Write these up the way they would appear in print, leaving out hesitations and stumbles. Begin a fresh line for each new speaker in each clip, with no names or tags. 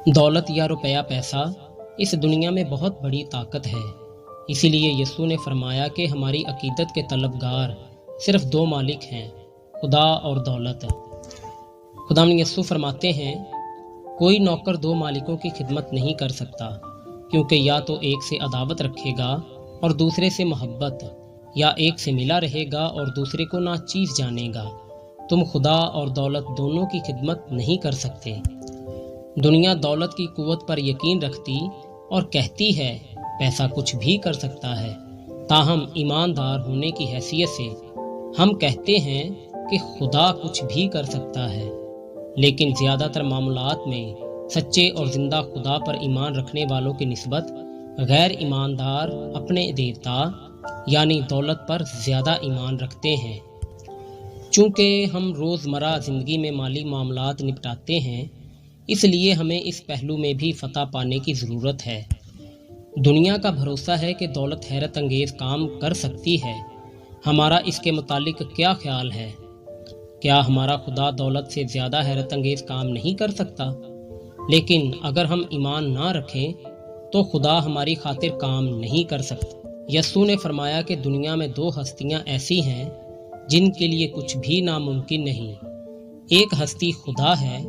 दौलत या रुपया पैसा इस दुनिया में बहुत बड़ी ताकत है। इसीलिए यीशु ने फरमाया कि हमारी अकीदत के तलबगार सिर्फ दो मालिक हैं, खुदा और दौलत। खुदा यीशु फरमाते हैं, कोई नौकर दो मालिकों की खिदमत नहीं कर सकता, क्योंकि या तो एक से अदावत रखेगा और दूसरे से मोहब्बत, या एक से मिला रहेगा और दूसरे को नाचीज जानेगा। तुम खुदा और दौलत दोनों की खिदमत नहीं कर सकते। दुनिया दौलत की कुव्वत पर यकीन रखती और कहती है पैसा कुछ भी कर सकता है। ताहम ईमानदार होने की हैसियत से हम कहते हैं कि खुदा कुछ भी कर सकता है। लेकिन ज़्यादातर मामलात में सच्चे और ज़िंदा खुदा पर ईमान रखने वालों की निस्बत गैर ईमानदार अपने देवता यानी दौलत पर ज़्यादा ईमान रखते हैं। चूँकि हम रोज़मर्रा ज़िंदगी में माली मामलात निपटाते हैं, इसलिए हमें इस पहलू में भी फतह पाने की ज़रूरत है। दुनिया का भरोसा है कि दौलत हैरत अंगेज़ काम कर सकती है। हमारा इसके मुतालिक क्या ख्याल है? क्या हमारा खुदा दौलत से ज़्यादा हैरत अंगेज़ काम नहीं कर सकता? लेकिन अगर हम ईमान ना रखें तो खुदा हमारी खातिर काम नहीं कर सकता। यीशु ने फरमाया कि दुनिया में दो हस्तियां ऐसी हैं जिनके लिए कुछ भी नामुमकिन नहीं। एक हस्ती खुदा है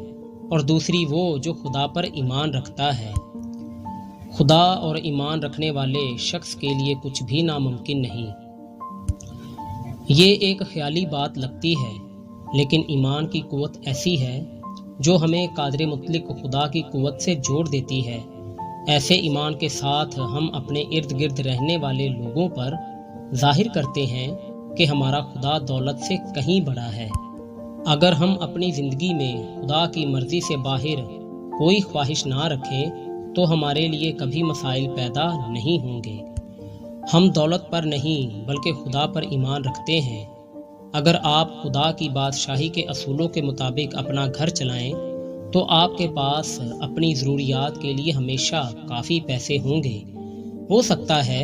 और दूसरी वो जो खुदा पर ईमान रखता है। खुदा और ईमान रखने वाले शख्स के लिए कुछ भी नामुमकिन नहीं। ये एक ख्याली बात लगती है, लेकिन ईमान की कुव्वत ऐसी है जो हमें कादिर मुतलिक खुदा की कुव्वत से जोड़ देती है। ऐसे ईमान के साथ हम अपने इर्द गिर्द रहने वाले लोगों पर जाहिर करते हैं कि हमारा खुदा दौलत से कहीं बड़ा है। अगर हम अपनी ज़िंदगी में खुदा की मर्ज़ी से बाहर कोई ख्वाहिश ना रखें तो हमारे लिए कभी मसाइल पैदा नहीं होंगे। हम दौलत पर नहीं बल्कि खुदा पर ईमान रखते हैं। अगर आप खुदा की बादशाही के असूलों के मुताबिक अपना घर चलाएं तो आपके पास अपनी ज़रूरियात के लिए हमेशा काफ़ी पैसे होंगे। हो सकता है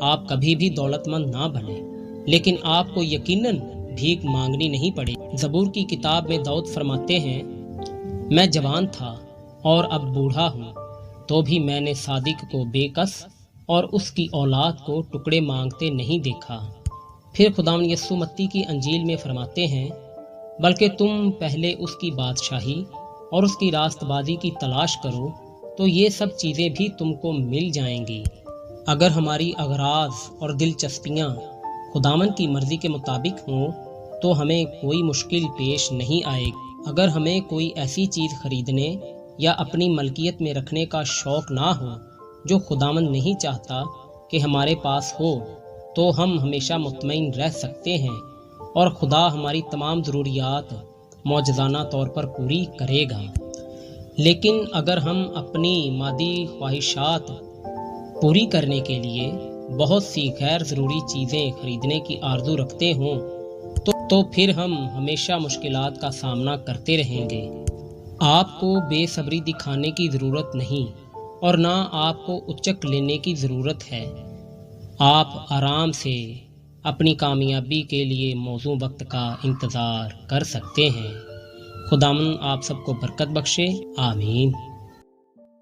आप कभी भी दौलतमंद ना बने, लेकिन आपको यकीनन भीख मांगनी नहीं पड़े। ज़बूर की किताब में दाऊद फरमाते हैं, मैं जवान था और अब बूढ़ा हूँ, तो भी मैंने सादिक को बेकस और उसकी औलाद को टुकड़े मांगते नहीं देखा। फिर खुदावंद यीशु मत्ती की अंजील में फरमाते हैं, बल्कि तुम पहले उसकी बादशाही और उसकी रास्तबाजी की तलाश करो तो ये सब चीज़ें भी तुमको मिल जाएंगी। अगर हमारी अगराज और दिलचस्पियाँ खुदावन की मर्ज़ी के मुताबिक हों तो हमें कोई मुश्किल पेश नहीं आएगी। अगर हमें कोई ऐसी चीज़ खरीदने या अपनी मलकियत में रखने का शौक़ ना हो जो खुदावंद नहीं चाहता कि हमारे पास हो, तो हम हमेशा मुतमईन रह सकते हैं और खुदा हमारी तमाम ज़रूरियात मौजज़ाना तौर पर पूरी करेगा। लेकिन अगर हम अपनी मादी ख्वाहिशात पूरी करने के लिए बहुत सी गैर ज़रूरी चीज़ें खरीदने की आरज़ू रखते हों तो फिर हम हमेशा मुश्किलात का सामना करते रहेंगे। आपको बेसब्री दिखाने की ज़रूरत नहीं और ना आपको उचक लेने की ज़रूरत है। आप आराम से अपनी कामयाबी के लिए मौजू वक्त का इंतज़ार कर सकते हैं। खुदावन आप सबको बरकत बख्शे। आमीन।